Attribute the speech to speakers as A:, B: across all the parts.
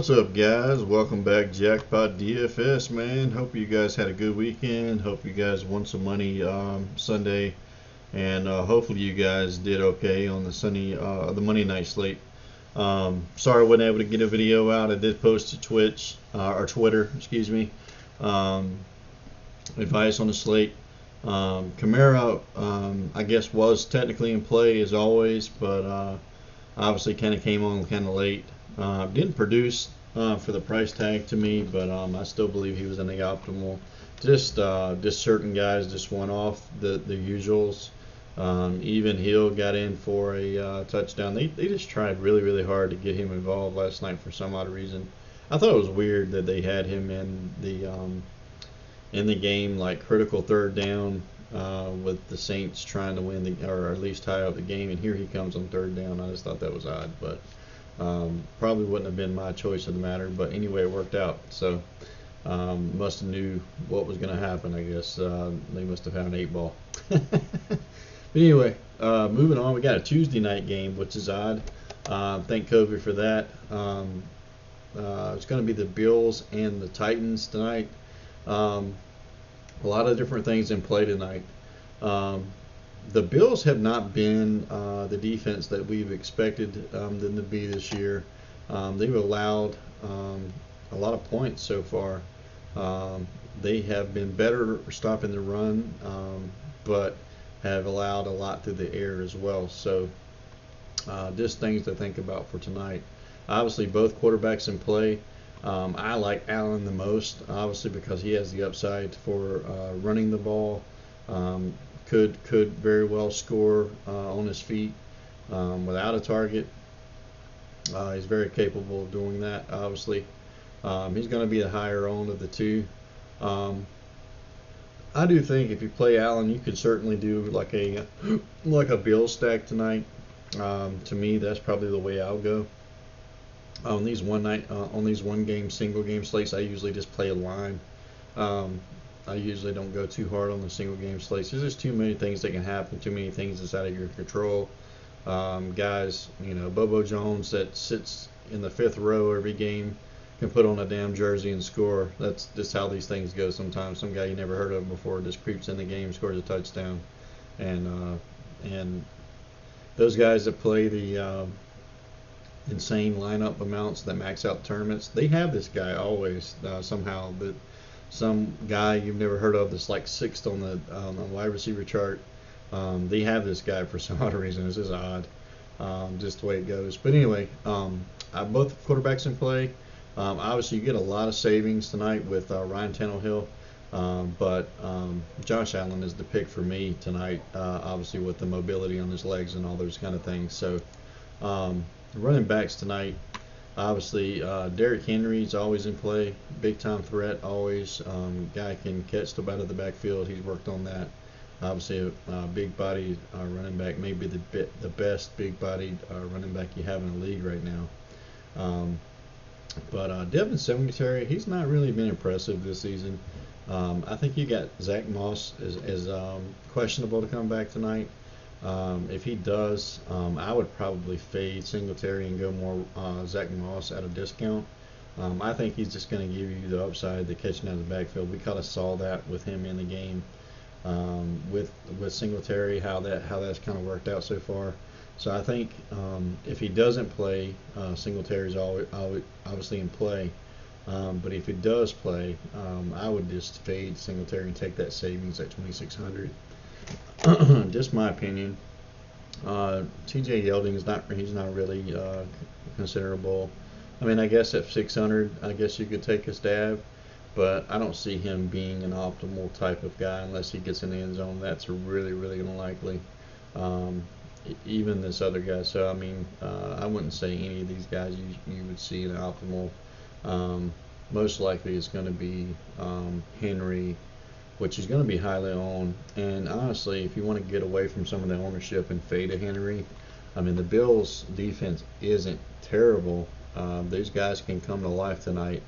A: What's up, guys? Welcome back, Jackpot DFS, man. Hope you guys had a good weekend. Hope you guys won some money Sunday, and hopefully you guys did okay on the Monday night slate. Sorry I wasn't able to get a video out. I did post to Twitch or Twitter, excuse me. Advice on the slate. Camaro, I guess, was technically in play as always, but obviously kind of came on kind of late. Didn't produce for the price tag to me, but I still believe he was in the optimal. Just certain guys just went off the usuals. Even Hill got in for a touchdown. They just tried really hard to get him involved last night for some odd reason. I thought it was weird that they had him in the game, like critical third down, with the Saints trying to win or at least tie up the game, and here he comes on third down. I just thought that was odd, but probably wouldn't have been my choice of the matter. But anyway, it worked out. So must have knew what was going to happen, I guess. They must have had an 8-ball. But anyway, moving on, we got a Tuesday night game, which is odd. Thank Kobe for that. It's going to be the Bills and the Titans tonight. A lot of different things in play tonight. The Bills have not been the defense that we've expected them to be this year. They've allowed a lot of points so far. They have been better stopping the run, but have allowed a lot through the air as well. So just things to think about for tonight. Obviously, both quarterbacks in play. I like Allen the most, obviously, because he has the upside for running the ball. Could very well score on his feet without a target. He's very capable of doing that, obviously. He's going to be the higher owned of the two. I do think if you play Allen, you could certainly do like a Bill stack tonight. To me, that's probably the way I'll go. On these one game single game slates, I usually just play a line. I usually don't go too hard on the single game slates. There's just too many things that can happen, too many things that's out of your control. Guys, Bobo Jones that sits in the 5th row every game can put on a damn jersey and score. That's just how these things go sometimes. Some guy you never heard of before just creeps in the game, scores a touchdown. And those guys that play the insane lineup amounts that max out tournaments, they have this guy always somehow. But some guy you've never heard of that's like 6th on the wide receiver chart, they have this guy for some odd reason. It's just odd, just the way it goes. But anyway, both quarterbacks in play. Obviously, you get a lot of savings tonight with Ryan Tannehill, but Josh Allen is the pick for me tonight, obviously with the mobility on his legs and all those kind of things. So running backs tonight, obviously, Derrick Henry is always in play. Big time threat, always. Guy can catch the out of the backfield. He's worked on that. Obviously, a big body running back, maybe the best big bodied running back you have in the league right now. But Devin Singletary, he's not really been impressive this season. I think you got Zach Moss is questionable to come back tonight. If he does, I would probably fade Singletary and go more Zach Moss at a discount. I think he's just going to give you the upside, the catching out of the backfield. We kind of saw that with him in the game with Singletary, how that's kind of worked out so far. So I think if he doesn't play, Singletary's obviously in play. But if he does play, I would just fade Singletary and take that savings at 2,600. Just my opinion. TJ Yeldon he's not really considerable. I mean, I guess at 600, I guess you could take a stab, but I don't see him being an optimal type of guy unless he gets in the end zone. That's really unlikely. Even this other guy. So I mean, I wouldn't say any of these guys you would see an optimal. Most likely it's going to be Henry, which is going to be highly owned. And honestly, if you want to get away from some of the ownership and fade a Henry, I mean, the Bills' defense isn't terrible. These guys can come to life tonight,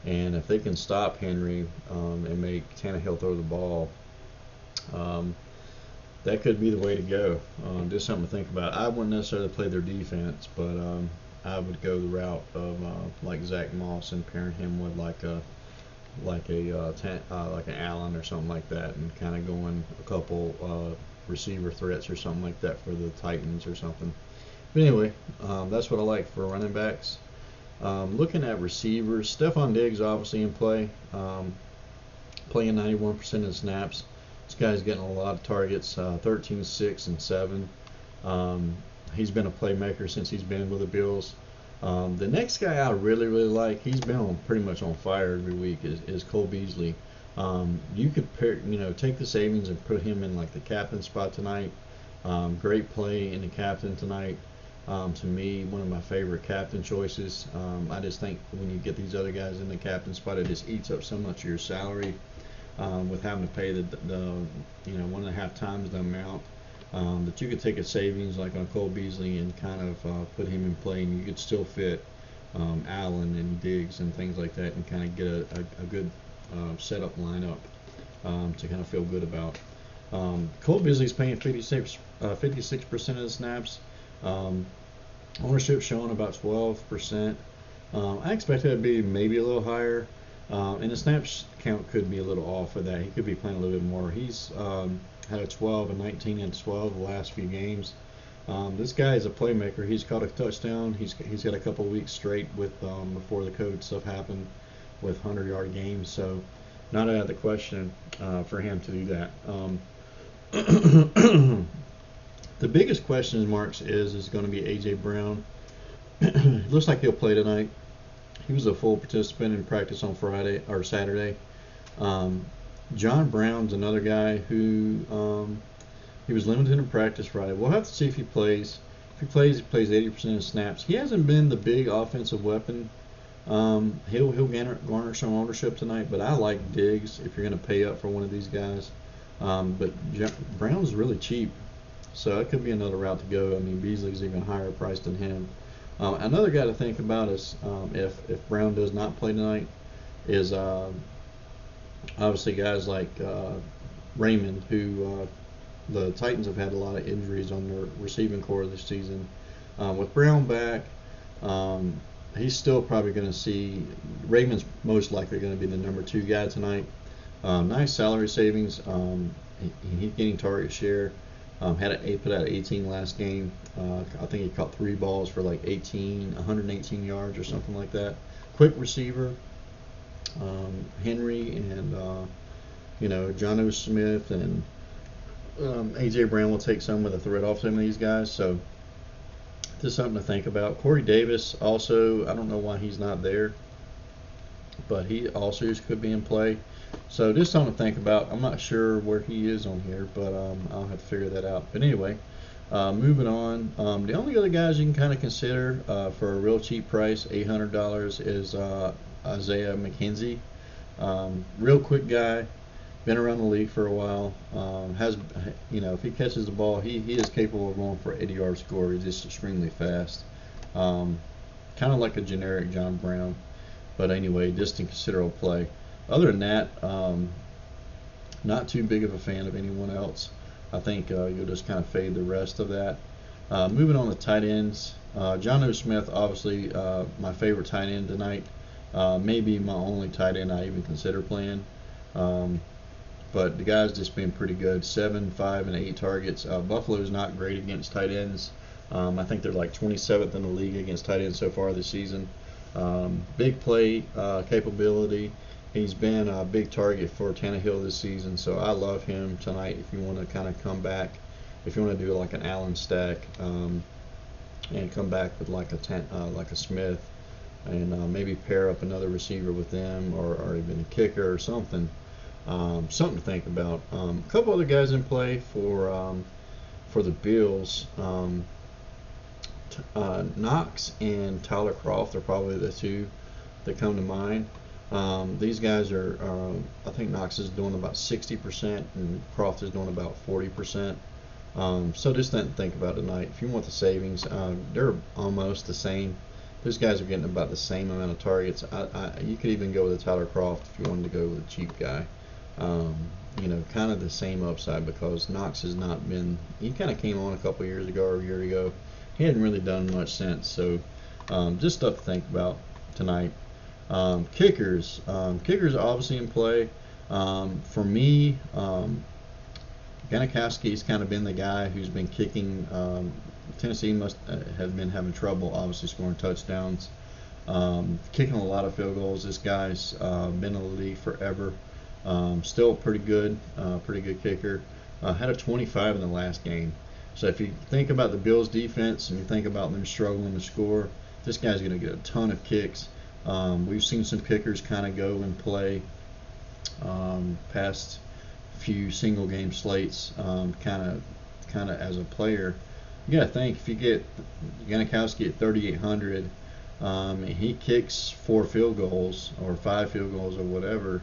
A: and if they can stop Henry and make Tannehill throw the ball, that could be the way to go. Just something to think about. I wouldn't necessarily play their defense, but I would go the route of like Zach Moss and pairing him with like an Allen or something like that, and kind of going a couple receiver threats or something like that for the Titans or something. But anyway, that's what I like for running backs. Looking at receivers, Stefan Diggs obviously in play, playing 91% of the snaps. This guy's getting a lot of targets, 13, 6, and 7. He's been a playmaker since he's been with the Bills. The next guy I really like, he's been pretty much on fire every week, is Cole Beasley. You could take the savings and put him in like the captain spot tonight. Great play in the captain tonight. To me, one of my favorite captain choices. I just think when you get these other guys in the captain spot, it just eats up so much of your salary with having to pay the 1.5 times the amount. That you could take a savings like on Cole Beasley and kind of put him in play, and you could still fit Allen and Diggs and things like that, and kind of get a good setup lineup to kind of feel good about. Cole Beasley's paying 56% of the snaps. Ownership showing about 12%. I expected it to be maybe a little higher, and the snaps count could be a little off of that. He could be playing a little bit more. He's had a 12, a 19, and 12 the last few games. This guy is a playmaker. He's caught a touchdown. He's got a couple weeks straight with before the COVID stuff happened with 100-yard games. So not out of the question for him to do that. The biggest question marks is going to be A.J. Brown. Looks like he'll play tonight. He was a full participant in practice on Friday or Saturday. John Brown's another guy who he was limited in practice Friday. We'll have to see if he plays. If he plays 80% of snaps. He hasn't been the big offensive weapon. He'll garner some ownership tonight, but I like Diggs if you're going to pay up for one of these guys. But Brown's really cheap. So it could be another route to go. I mean, Beasley's even higher priced than him. Another guy to think about is if Brown does not play tonight is obviously guys like Raymond, who the Titans have had a lot of injuries on their receiving core this season. With Brown back, he's still probably going to see Raymond's most likely going to be the number 2 guy tonight. Nice salary savings. He's getting target share. Put out 18 last game. I think he caught 3 balls for like 118 yards or something like that. Quick receiver. Henry and John O. Smith and A.J. Brown will take some of the threat off some of these guys. So just something to think about. Corey Davis also, I don't know why he's not there, but he also could be in play. So just something to think about. I'm not sure where he is on here, but I'll have to figure that out. But anyway, moving on. The only other guys you can kind of consider for a real cheap price, $800, is Isaiah Mckenzie. Real quick guy, been around the league for a while. If he catches the ball, he is capable of going for an 80-yard score. He's just extremely fast. Kind of like a generic John Brown. But anyway, just in considerable play. Other than that, not too big of a fan of anyone else. I think you'll just kind of fade the rest of that. Moving on to tight ends. John O. Smith, obviously my favorite tight end tonight. Maybe my only tight end I even consider playing. But the guy's just been pretty good. 7, 5, and 8 targets. Buffalo's not great against tight ends. I think they're like 27th in the league against tight ends so far this season. Big play capability. He's been a big target for Tannehill this season, so I love him tonight. If you want to kind of come back, if you want to do like an Allen stack, and come back with like a Smith, and maybe pair up another receiver with them, or even a kicker or something. Something to think about. A couple other guys in play for the Bills. Knox and Tyler Croft are probably the 2 that come to mind. These guys are, I think Knox is doing about 60% and Croft is doing about 40%. So just think about tonight. If you want the savings, they're almost the same. Those guys are getting about the same amount of targets. You could even go with a Tyler Croft if you wanted to go with a cheap guy. Kind of the same upside, because Knox has not been. He kind of came on a couple years ago or a year ago. He hadn't really done much since. So Just stuff to think about tonight. Kickers. Kickers are obviously in play. For me, Ganikowski's kind of been the guy who's been kicking. Tennessee must have been having trouble, obviously, scoring touchdowns. Kicking a lot of field goals. This guy's been in the league forever. Still pretty good kicker. Had a 25 in the last game. So if you think about the Bills' defense and you think about them struggling to score, this guy's going to get a ton of kicks. We've seen some kickers kind of go and play past few single game slates, kind of as a player. You got to think if you get Ganikowski at 3,800, and he kicks 4 field goals or 5 field goals or whatever.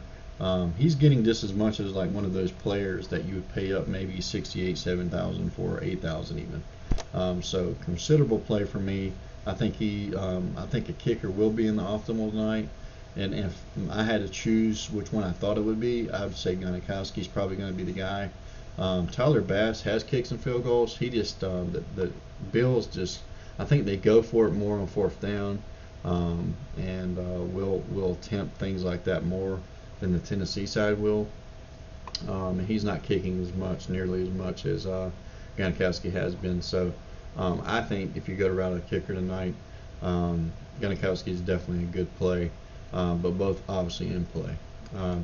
A: He's getting just as much as like one of those players that you would pay up maybe 68, 7,000 for, 8,000 even. So considerable play for me. I think I think a kicker will be in the optimal tonight. And if I had to choose which one I thought it would be, I would say Ganikowski's probably going to be the guy. Tyler Bass has kicks and field goals. He just the Bills just, I think they go for it more on 4th down, and will attempt things like that more than the Tennessee side will. And he's not kicking nearly as much as Ganikowski has been. So I think if you go to route a kicker tonight, Ganikowski is definitely a good play, but both obviously in play.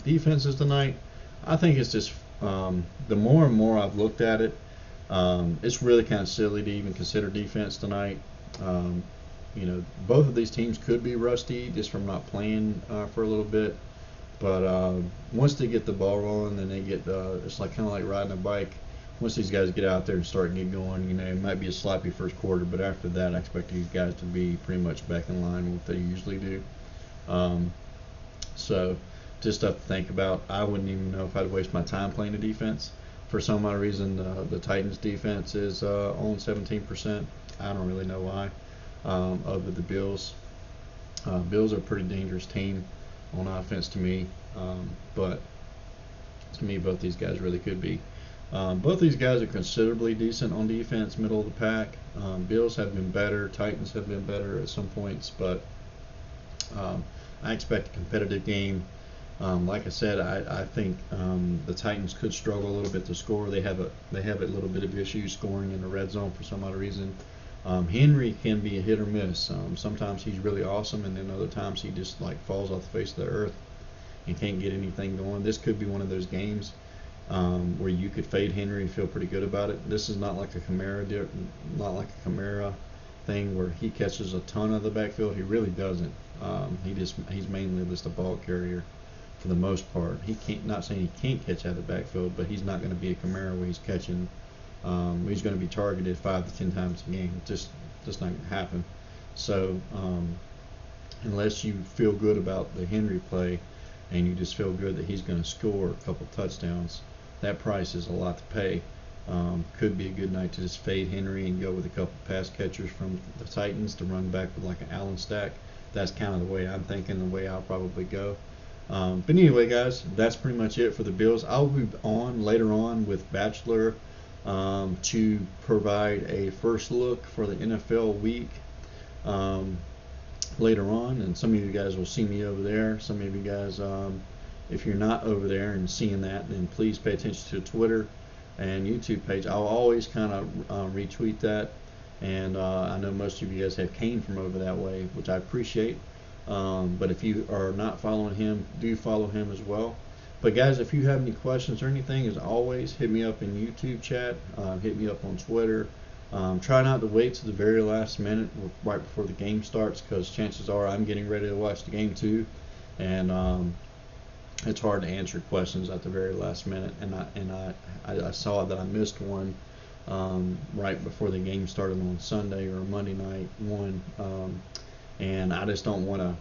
A: Defenses tonight, I think it's just the more and more I've looked at it, it's really kind of silly to even consider defense tonight. Both of these teams could be rusty just from not playing for a little bit. But once they get the ball rolling, then they get it's like kind of like riding a bike. Once these guys get out there and start getting going, it might be a sloppy first quarter, but after that, I expect these guys to be pretty much back in line with what they usually do. So just stuff to think about. I wouldn't even know if I'd waste my time playing a defense. For some odd reason, the Titans defense is on 17%. I don't really know why. Over the Bills. Bills are a pretty dangerous team on offense to me, but to me both these guys really could be. Both these guys are considerably decent on defense, middle of the pack. Bills have been better, Titans have been better at some points, but I expect a competitive game. Like I said, I think the Titans could struggle a little bit to score. They have a little bit of issues scoring in the red zone for some odd reason. Henry can be a hit or miss. Sometimes he's really awesome, and then other times he just like falls off the face of the earth and can't get anything going. This could be one of those games where you could fade Henry and feel pretty good about it. This is not like a Kamara thing where he catches a ton of the backfield. He really doesn't. He's mainly just a ball carrier for the most part. Not saying he can't catch out of the backfield, but he's not going to be a Kamara where he's catching. He's going to be targeted 5 to 10 times a game. Just not going to happen. So unless you feel good about the Henry play and you just feel good that he's going to score a couple touchdowns, that price is a lot to pay. Could be a good night to just fade Henry and go with a couple pass catchers from the Titans to run back with like an Allen stack. That's kind of the way I'm thinking, the way I'll probably go. But anyway, guys, that's pretty much it for the Bills. I'll be on later on with Bachelor to provide a first look for the NFL week later on, and some of you guys will see me over there. Some of you guys, if you're not over there and seeing that, then please pay attention to Twitter and YouTube page. I'll always kind of retweet that, and I know most of you guys have came from over that way, which I appreciate. But if you are not following him, do follow him as well. But guys, if you have any questions or anything, as always, hit me up in YouTube chat, hit me up on Twitter. Try not to wait to the very last minute right before the game starts, because chances are I'm getting ready to watch the game too, and it's hard to answer questions at the very last minute. And I saw that I missed one right before the game started on Sunday or Monday night one, and I just don't want to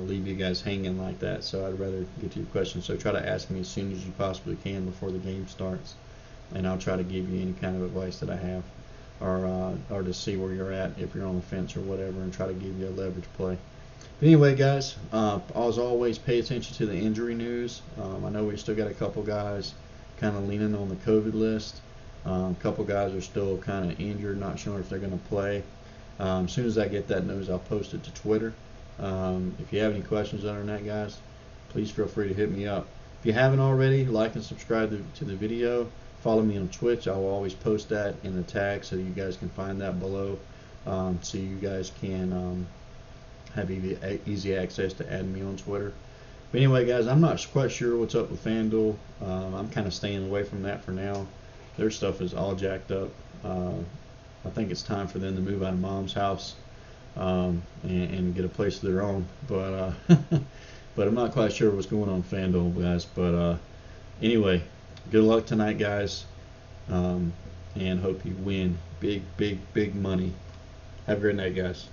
A: leave you guys hanging like that, so I'd rather get to your questions. So try to ask me as soon as you possibly can before the game starts, and I'll try to give you any kind of advice that I have, or to see where you're at if you're on the fence or whatever, and try to give you a leverage play. But anyway, guys, as always, pay attention to the injury news. I know we still got a couple guys kind of leaning on the COVID list. A couple guys are still kind of injured, not sure if they're going to play. As soon as I get that news, I'll post it to Twitter. If you have any questions on that, guys, please feel free to hit me up. If you haven't already, like and subscribe to the video. Follow me on Twitch. I will always post that in the tag, so you guys can find that below, so you guys can have easy access to add me on Twitter. But anyway, guys, I'm not quite sure what's up with FanDuel. I'm kind of staying away from that for now. Their stuff is all jacked up. I think it's time for them to move out of Mom's house and get a place of their own. But but I'm not quite sure what's going on with FanDuel, guys. But anyway, good luck tonight, guys, and hope you win big money. Have a great night, guys.